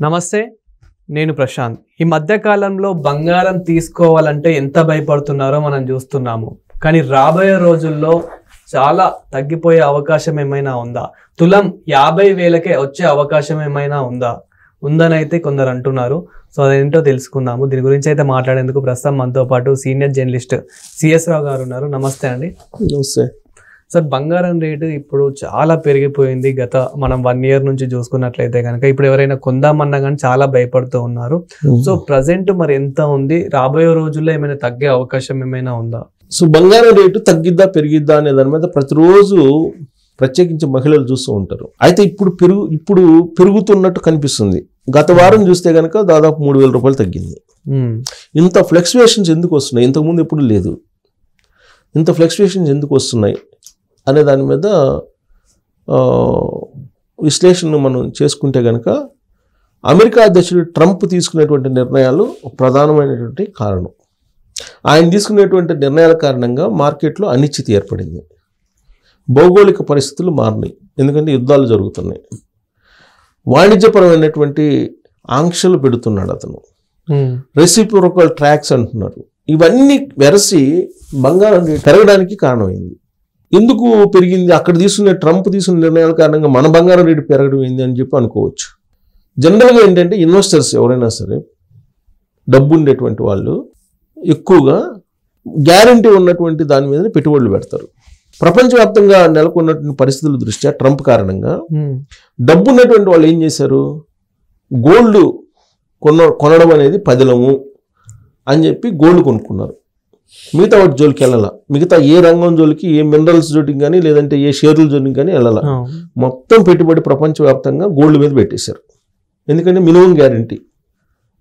నమస్తే, నేను ప్రశాంత్. ఈ మధ్య కాలంలో బంగారం తీసుకోవాలంటే ఎంత భయపడుతున్నారో మనం చూస్తున్నాము. కానీ రాబోయే రోజుల్లో చాలా తగ్గిపోయే అవకాశం ఏమైనా ఉందా? తులం 50,000కే వచ్చే అవకాశం ఏమైనా ఉందని అయితే కొందరు అంటున్నారు. సో అదేంటో తెలుసుకుందాము. దీని గురించి అయితే మాట్లాడేందుకు ప్రస్తుతం మనతో పాటు సీనియర్ జర్నలిస్ట్ సిఎస్ రావు గారు ఉన్నారు. నమస్తే అండి. నమస్తే సార్, బంగారం రేటు ఇప్పుడు చాలా పెరిగిపోయింది. మనం 1 year నుంచి చూసుకున్నట్లయితే కనుక ఇప్పుడు ఎవరైనా కొందామన్నా కానీ చాలా భయపడుతూ ఉన్నారు. సో ప్రజెంట్ మరి ఎంత ఉంది? రాబోయే రోజుల్లో ఏమైనా తగ్గే అవకాశం ఏమైనా ఉందా? సో బంగారం రేటు తగ్గిద్దా పెరిగిద్దా అనే దాని మీద ప్రతిరోజు ప్రత్యేకించి మహిళలు చూస్తూ ఉంటారు. అయితే ఇప్పుడు పెరుగుతున్నట్టు కనిపిస్తుంది. గత వారం చూస్తే కనుక దాదాపు 3,000 రూపాయలు తగ్గింది. ఇంత ఫ్లక్చువేషన్స్ ఎందుకు వస్తున్నాయి? ఇంతకుముందు ఎప్పుడు లేదు. ఇంత ఫ్లక్చువేషన్స్ ఎందుకు వస్తున్నాయి అనే దాని మీద విశ్లేషణ మనం చేసుకుంటే కనుక అమెరికా అధ్యక్షుడు ట్రంప్ తీసుకునేటువంటి నిర్ణయాలు ప్రధానమైనటువంటి కారణం. ఆయన తీసుకునేటువంటి నిర్ణయాల కారణంగా మార్కెట్లో అనిశ్చితి ఏర్పడింది. భౌగోళిక పరిస్థితులు మారినాయి, ఎందుకంటే యుద్ధాలు జరుగుతున్నాయి. వాణిజ్యపరమైనటువంటి ఆంక్షలు పెడుతున్నాడు అతను. రెసిప్రోకల్ ట్యాక్స్ అంటున్నారు. ఇవన్నీ వెరసి బంగారం పెరగడానికి కారణమైంది. ఎందుకు పెరిగింది? అక్కడ ట్రంప్ తీసుకున్న నిర్ణయాల కారణంగా మన బంగారం రేటు పెరగడం ఏంది అని చెప్పి అనుకోవచ్చు. జనరల్గా ఏంటంటే ఇన్వెస్టర్స్ ఎవరైనా సరే, డబ్బు ఉండేటువంటి వాళ్ళు ఎక్కువగా గ్యారంటీ ఉన్నటువంటి దాని మీద పెట్టుబడులు పెడతారు. ప్రపంచవ్యాప్తంగా నెలకొన్నటువంటి పరిస్థితుల దృష్ట్యా ట్రంప్ కారణంగా డబ్బు ఉన్నటువంటి వాళ్ళు ఏం చేశారు? గోల్డ్ కొనడం అనేది పదిలము అని చెప్పి గోల్డ్ కొనుక్కున్నారు. మిగతా వాటి జోలికి వెళ్ళాల. మిగతా ఏ రంగం జోలికి, ఏ మినరల్స్ జోలికి కానీ, లేదంటే ఏ షేర్ల జోలికి కానీ వెళ్ళాల. మొత్తం పెట్టుబడి ప్రపంచవ్యాప్తంగా గోల్డ్ మీద పెట్టేశారు. ఎందుకంటే మినిమం గ్యారంటీ,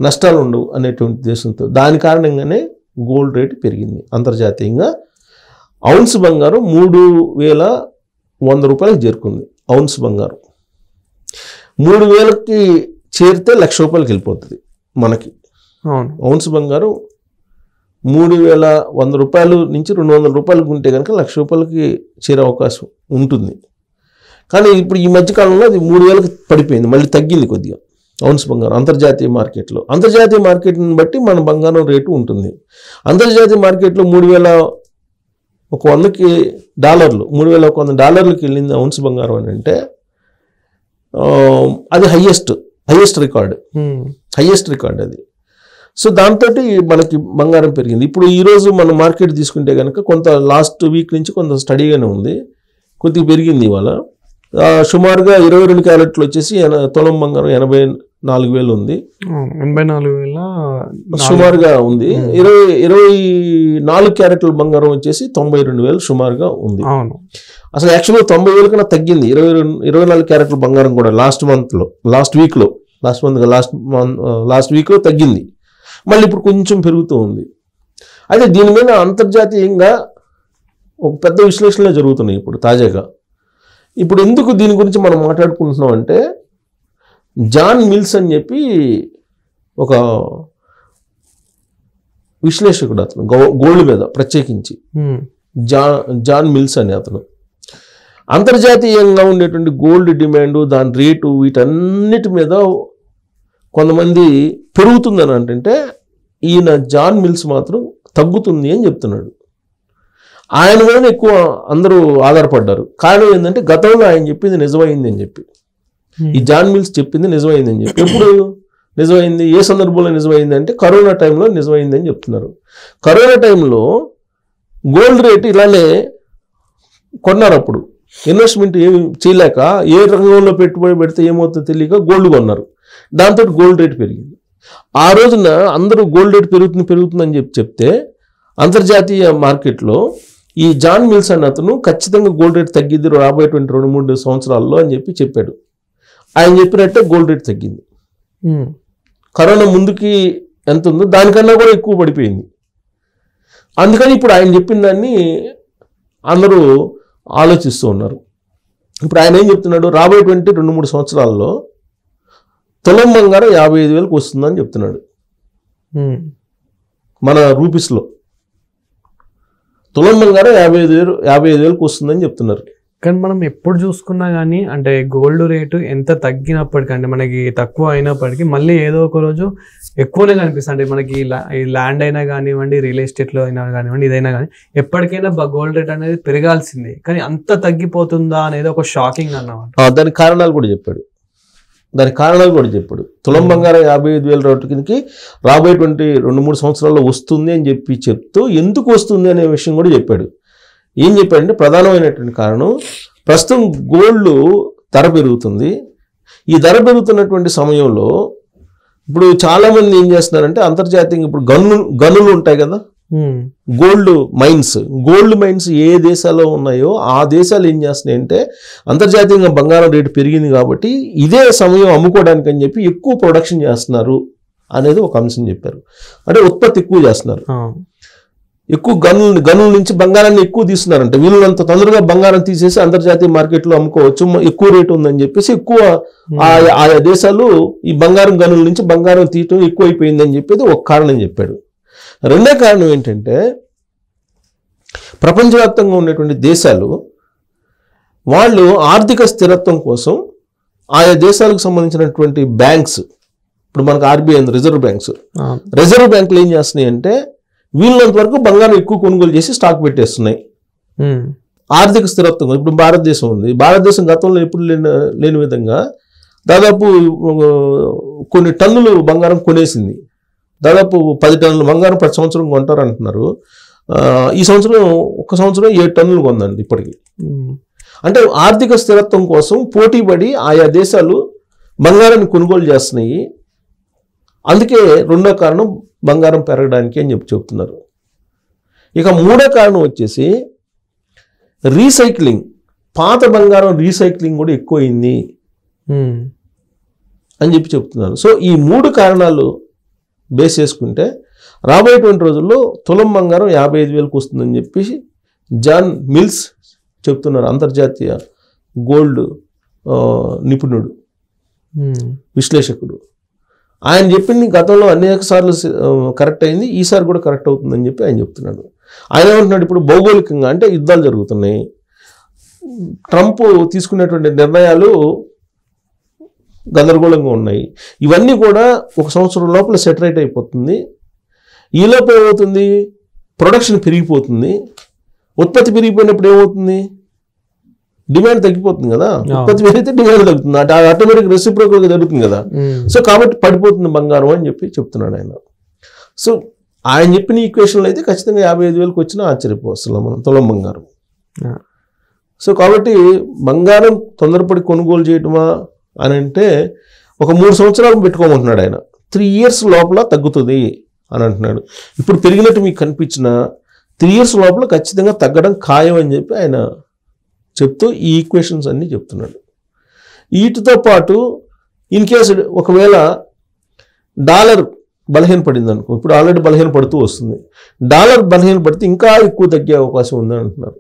నష్టాలు ఉండవు అనేటువంటి ఉద్దేశంతో. దాని కారణంగానే గోల్డ్ రేటు పెరిగింది. అంతర్జాతీయంగా ఔన్స్ బంగారం 3,100 రూపాయలకు చేరుకుంది. ఔన్స్ బంగారం 3,000కి చేరితే 1,00,000 రూపాయలకి వెళ్ళిపోతుంది మనకి. ఔన్స్ బంగారం 3,100 రూపాయలు నుంచి 200 రూపాయలకు ఉంటే కనుక 1,00,000 రూపాయలకి చేరే అవకాశం ఉంటుంది. కానీ ఇప్పుడు ఈ మధ్యకాలంలో అది 3,000కి పడిపోయింది, మళ్ళీ తగ్గింది కొద్దిగా ఔన్స్ బంగారం అంతర్జాతీయ మార్కెట్లో. అంతర్జాతీయ మార్కెట్ని బట్టి మన బంగారం రేటు ఉంటుంది. అంతర్జాతీయ మార్కెట్లో 3,100కి డాలర్లు, 3,100 వెళ్ళింది ఔన్స్ బంగారం అని అంటే అది హైయెస్ట్ రికార్డ్ అది. సో దాంతో మనకి బంగారం పెరిగింది. ఇప్పుడు ఈరోజు మనం మార్కెట్ తీసుకుంటే కనుక కొంత లాస్ట్ వీక్ నుంచి కొంత స్టడీగానే ఉంది, కొద్దిగా పెరిగింది. ఇవాళ సుమారుగా 22 క్యారెట్లు వచ్చేసి తులం బంగారం 84,000 ఉంది. 84,000 సుమారుగా ఉంది. 24 క్యారెట్ల బంగారం వచ్చేసి 92,000 సుమారుగా ఉంది. అసలు యాక్చువల్గా 90,000 కన్నా తగ్గింది. 24 క్యారెట్ల బంగారం కూడా లాస్ట్ వీక్లో తగ్గింది. మళ్ళీ ఇప్పుడు కొంచెం పెరుగుతూ ఉంది. అయితే దీని మీద అంతర్జాతీయంగా ఒక పెద్ద విశ్లేషణలు జరుగుతున్నాయి ఇప్పుడు తాజాగా. ఇప్పుడు ఎందుకు దీని గురించి మనం మాట్లాడుకుంటున్నాం అంటే, జాన్ మిల్స్ అని చెప్పి ఒక విశ్లేషకుడు, అతను గోల్డ్ మీద ప్రత్యేకించి జాన్ మిల్స్ అని అతను అంతర్జాతీయంగా ఉండేటువంటి గోల్డ్ డిమాండ్, దాని రేటు, వీటన్నిటి మీద కొంతమంది పెరుగుతుందని అంటే ఈయన జాన్ మిల్స్ మాత్రం తగ్గుతుంది అని చెప్తున్నాడు. ఆయన మీద ఎక్కువ అందరూ ఆధారపడ్డారు. కారణం ఏంటంటే గతంలో ఆయన చెప్పింది నిజమైంది అని చెప్పి, ఈ జాన్ మిల్స్ చెప్పింది నిజమైంది అని చెప్పి. ఎప్పుడు నిజమైంది? ఏ సందర్భంలో నిజమైంది అంటే కరోనా టైంలో నిజమైంది అని చెప్తున్నారు. కరోనా టైంలో గోల్డ్ రేటు ఇలానే కొన్నారు. అప్పుడు ఇన్వెస్ట్మెంట్ ఏమి చేయలేక, ఏ రంగంలో పెట్టుబడి పెడితే ఏమవుతుందో తెలియక గోల్డ్ కొన్నారు. దాంతో గోల్డ్ రేటు పెరిగింది. ఆ రోజున అందరూ గోల్డ్ రేటు పెరుగుతుందని చెప్తే అంతర్జాతీయ మార్కెట్లో ఈ జాన్ మిల్స్ అన్న అతను ఖచ్చితంగా గోల్డ్ రేటు తగ్గిద్ది రాబోయేటువంటి 2-3 సంవత్సరాల్లో అని చెప్పాడు. ఆయన చెప్పినట్టే గోల్డ్ రేటు తగ్గింది. కరోనా ముందుకి ఎంత ఉందో దానికన్నా కూడా ఎక్కువ పడిపోయింది. అందుకని ఇప్పుడు ఆయన చెప్పిన దాన్ని అందరూ ఆలోచిస్తూ ఉన్నారు. ఇప్పుడు ఆయన ఏం చెప్తున్నాడు? రాబోయేటువంటి 2-3 సంవత్సరాల్లో తులం బంగారం 55,000కి వస్తుందని చెప్తున్నాడు. మన రూపీస్లో తులం బంగారం 55,000కి వస్తుందని చెప్తున్నారు. కానీ మనం ఎప్పుడు చూసుకున్నా కానీ అంటే గోల్డ్ రేటు ఎంత తగ్గినప్పటికీ అంటే మనకి తక్కువ అయినప్పటికీ మళ్ళీ ఏదో ఒక రోజు ఎక్కువనే కనిపిస్తుంది. అంటే మనకి ఈ ల్యాండ్ అయినా కానివ్వండి, రియల్ ఎస్టేట్లో అయినా కానివ్వండి, ఇదైనా కానీ ఎప్పటికైనా గోల్డ్ రేట్ అనేది పెరగాల్సిందే. కానీ అంత తగ్గిపోతుందా అనేది ఒక షాకింగ్ అన్నమాట. దానికి కారణాలు కూడా చెప్పాడు. తులం బంగారం 55,000 రూపాయలకి రాబోయేటువంటి 2-3 సంవత్సరాల్లో వస్తుంది అని చెప్తూ ఎందుకు వస్తుంది అనే విషయం కూడా చెప్పాడు. ఏం చెప్పాడంటే ప్రధానమైనటువంటి కారణం ప్రస్తుతం గోల్డ్ ధర పెరుగుతుంది. ఈ ధర పెరుగుతున్నటువంటి సమయంలో ఇప్పుడు చాలామంది ఏం చేస్తున్నారంటే అంతర్జాతీయంగా ఇప్పుడు గనులు ఉంటాయి కదా, గోల్డ్ మైన్స్ ఏ దేశాల్లో ఉన్నాయో ఆ దేశాలు ఏం చేస్తున్నాయంటే అంతర్జాతీయంగా బంగారం రేటు పెరిగింది కాబట్టి ఇదే సమయం అమ్ముకోవడానికి అని చెప్పి ఎక్కువ ప్రొడక్షన్ చేస్తున్నారు అనేది ఒక అంశం చెప్పారు. అంటే ఉత్పత్తి ఎక్కువ చేస్తున్నారు, ఎక్కువ గనుల నుంచి బంగారాన్ని ఎక్కువ తీస్తున్నారంట. వీళ్ళంత తొందరగా బంగారం తీసేసి అంతర్జాతీయ మార్కెట్లో అమ్ముకోవచ్చు, ఎక్కువ రేటు ఉందని చెప్పేసి ఎక్కువ ఆయా దేశాలు ఈ బంగారం గనుల నుంచి బంగారం తీయటం ఎక్కువైపోయిందని చెప్పేది ఒక కారణం చెప్పాడు. రెండో కారణం ఏంటంటే ప్రపంచవ్యాప్తంగా ఉన్నటువంటి దేశాలు వాళ్ళు ఆర్థిక స్థిరత్వం కోసం ఆయా దేశాలకు సంబంధించినటువంటి బ్యాంక్స్, ఇప్పుడు మనకు ఆర్బీఐ ఉంది, రిజర్వ్ బ్యాంకులు ఏం చేస్తున్నాయి అంటే వీళ్ళంత వరకు బంగారం ఎక్కువ కొనుగోలు చేసి స్టాక్ పెట్టేస్తున్నాయి. ఆర్థిక స్థిరత్వం ఇప్పుడు భారతదేశం ఉంది, భారతదేశం గతంలో ఎప్పుడు లేని విధంగా దాదాపు కొన్ని టన్నులు బంగారం కొనేసింది. దాదాపు 10 టన్నుల బంగారం ప్రతి సంవత్సరం కొంటారు అంటున్నారు. ఈ సంవత్సరం 1 సంవత్సరం 7 టన్నులు కొందండి ఇప్పటికి. అంటే ఆర్థిక స్థిరత్వం కోసం పోటీపడి ఆయా దేశాలు బంగారాన్ని కొనుగోలు చేస్తున్నాయి. అందుకే రెండో కారణం బంగారం పెరగడానికి అని చెప్తున్నారు. ఇక మూడో కారణం వచ్చేసి రీసైక్లింగ్, పాత బంగారం రీసైక్లింగ్ కూడా ఎక్కువైంది అని చెప్తున్నారు. సో ఈ 3 కారణాలు బేస్ చేసుకుంటే రాబోయేటువంటి రోజుల్లో తులం బంగారం 55,000కు వస్తుందని చెప్పేసి జాన్ మిల్స్ చెప్తున్నారు, అంతర్జాతీయ గోల్డ్ నిపుణుడు, విశ్లేషకుడు. ఆయన చెప్పింది గతంలో అనేక సార్లు కరెక్ట్ అయింది, ఈసారి కూడా కరెక్ట్ అవుతుందని చెప్పి ఆయన చెప్తున్నాడు. ఆయన ఏమంటున్నాడు, ఇప్పుడు భౌగోళికంగా అంటే యుద్ధాలు జరుగుతున్నాయి, ట్రంప్ తీసుకునేటువంటి నిర్ణయాలు గందరగోళంగా ఉన్నాయి, ఇవన్నీ కూడా 1 సంవత్సరం లోపల సెటరేట్ అయిపోతుంది. ఈలోపు ఏమవుతుంది, ప్రొడక్షన్ పెరిగిపోతుంది. ఉత్పత్తి పెరిగిపోయినప్పుడు ఏమవుతుంది, డిమాండ్ తగ్గిపోతుంది కదా, ఉత్పత్తి పెరిగితే డిమాండ్ తగ్గుతుంది, ఆటోమేటిక్ రెసిప్రోకల్గా జరుగుతుంది కదా. సో కాబట్టి పడిపోతుంది బంగారం అని చెప్తున్నాడు ఆయన. సో ఆయన చెప్పిన ఈక్వేషన్లో అయితే ఖచ్చితంగా 55,000కి వచ్చినా ఆశ్చర్యపోవస్తున్నాం మనం తులం బంగారం. సో కాబట్టి బంగారం తొందరపడి కొనుగోలు చేయటమా అని అంటే ఒక 3 సంవత్సరాలు పెట్టుకోమంటున్నాడు ఆయన. 3 years లోపల తగ్గుతుంది అని అంటున్నాడు. ఇప్పుడు పెరిగినట్టు మీకు కనిపించిన 3 years లోపల ఖచ్చితంగా తగ్గడం ఖాయం అని చెప్పి ఆయన చెప్తూ ఈ ఈక్వేషన్స్ అన్నీ చెప్తున్నాడు. వీటితో పాటు ఇన్ కేసు ఒకవేళ డాలర్ బలహీనపడింది అనుకో, ఇప్పుడు ఆల్రెడీ బలహీనపడుతూ వస్తుంది, డాలర్ బలహీనపడితే ఇంకా ఎక్కువ తగ్గే అవకాశం ఉందని అంటున్నారు.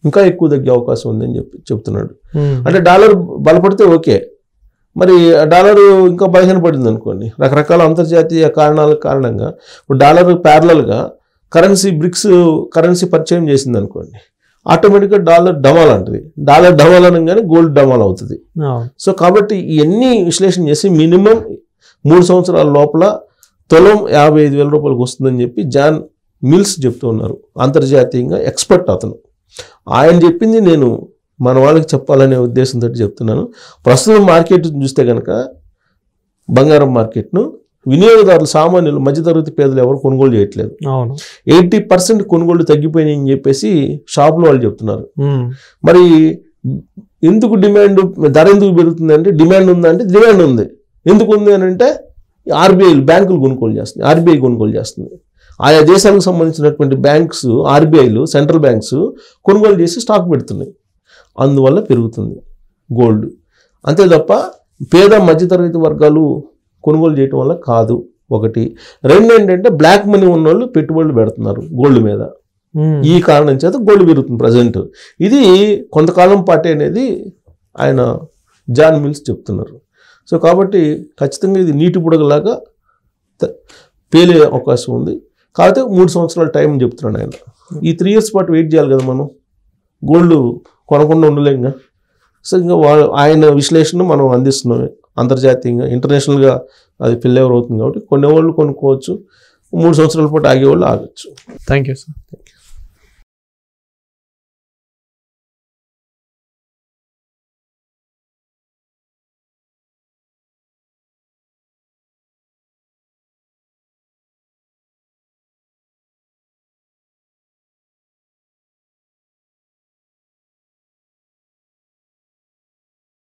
ఇంకా ఎక్కువ తగ్గే అవకాశం ఉందని చెప్తున్నాడు. అంటే డాలర్ బలపడితే ఓకే, మరి డాలర్ ఇంకా బలహీనపడింది అనుకోండి, రకరకాల అంతర్జాతీయ కారణాల కారణంగా ఇప్పుడు డాలర్ ప్యారలల్గా బ్రిక్స్ కరెన్సీ పరిచయం చేసింది అనుకోండి, ఆటోమేటిక్గా డాలర్ డమాల్ అంటుంది. డాలర్ డమాల్ అనగానే గోల్డ్ డమాల్ అవుతుంది. సో కాబట్టి ఇవన్నీ విశ్లేషణ చేసి మినిమం 3 సంవత్సరాల లోపల తులం 55,000 రూపాయలకు వస్తుందని చెప్పి జాన్ మిల్స్ చెప్తూ ఉన్నారు, అంతర్జాతీయంగా ఎక్స్పర్ట్ అతను. ఆయన చెప్పింది నేను మన వాళ్ళకి చెప్పాలనే ఉద్దేశంతో చెప్తున్నాను. ప్రస్తుతం మార్కెట్ చూస్తే కనుక బంగారం మార్కెట్ను వినియోగదారులు, సామాన్యులు, మధ్యతరగతి పేదలు ఎవరు కొనుగోలు చేయట్లేదు. 80% కొనుగోళ్లు తగ్గిపోయినాయి అని చెప్పేసి షాపులో వాళ్ళు చెప్తున్నారు. మరి ఎందుకు డిమాండ్, ధర ఎందుకు పెరుగుతుంది అంటే డిమాండ్ ఉందంటే డిమాండ్ ఉంది. ఎందుకు ఉంది అని అంటే బ్యాంకులు కొనుగోలు చేస్తుంది, ఆర్బీఐ కొనుగోలు చేస్తుంది. ఆయా దేశాలకు సంబంధించినటువంటి బ్యాంక్స్, ఆర్బీఐలు, సెంట్రల్ బ్యాంక్స్ కొనుగోలు చేసి స్టాక్ పెడుతున్నాయి, అందువల్ల పెరుగుతుంది గోల్డ్. అంతే తప్ప పేద మధ్యతరగతి వర్గాలు కొనుగోలు చేయటం వల్ల కాదు. ఒకటి. రెండు ఏంటంటే బ్లాక్ మనీ ఉన్న వాళ్ళు పెట్టుబడులు పెడుతున్నారు గోల్డ్ మీద, ఈ కారణం చేత గోల్డ్ పెరుగుతుంది ప్రజెంట్. ఇది కొంతకాలం పాటే అనేది ఆయన జాన్ మిల్స్ చెప్తున్నారు. సో కాబట్టి ఖచ్చితంగా ఇది నీటి బుడగలాగా పేలే అవకాశం ఉంది. కాకపోతే 3 సంవత్సరాల టైం చెప్తున్నాడు ఆయన. ఈ 3 years పాటు వెయిట్ చేయాలి కదా మనం గోల్డ్ కొనకుండా ఉండలేంగా. సో ఇంకా ఆయన విశ్లేషణ మనం అందిస్తున్నాం అంతర్జాతీయంగా, ఇంటర్నేషనల్గా అది ఫిల్ ఎవర్ అవుతుంది కాబట్టి కొన్ని వాళ్ళు కొనుక్కోవచ్చు, 3 సంవత్సరాల పాటు ఆగేవాళ్ళు ఆగచ్చు. Thank you sir.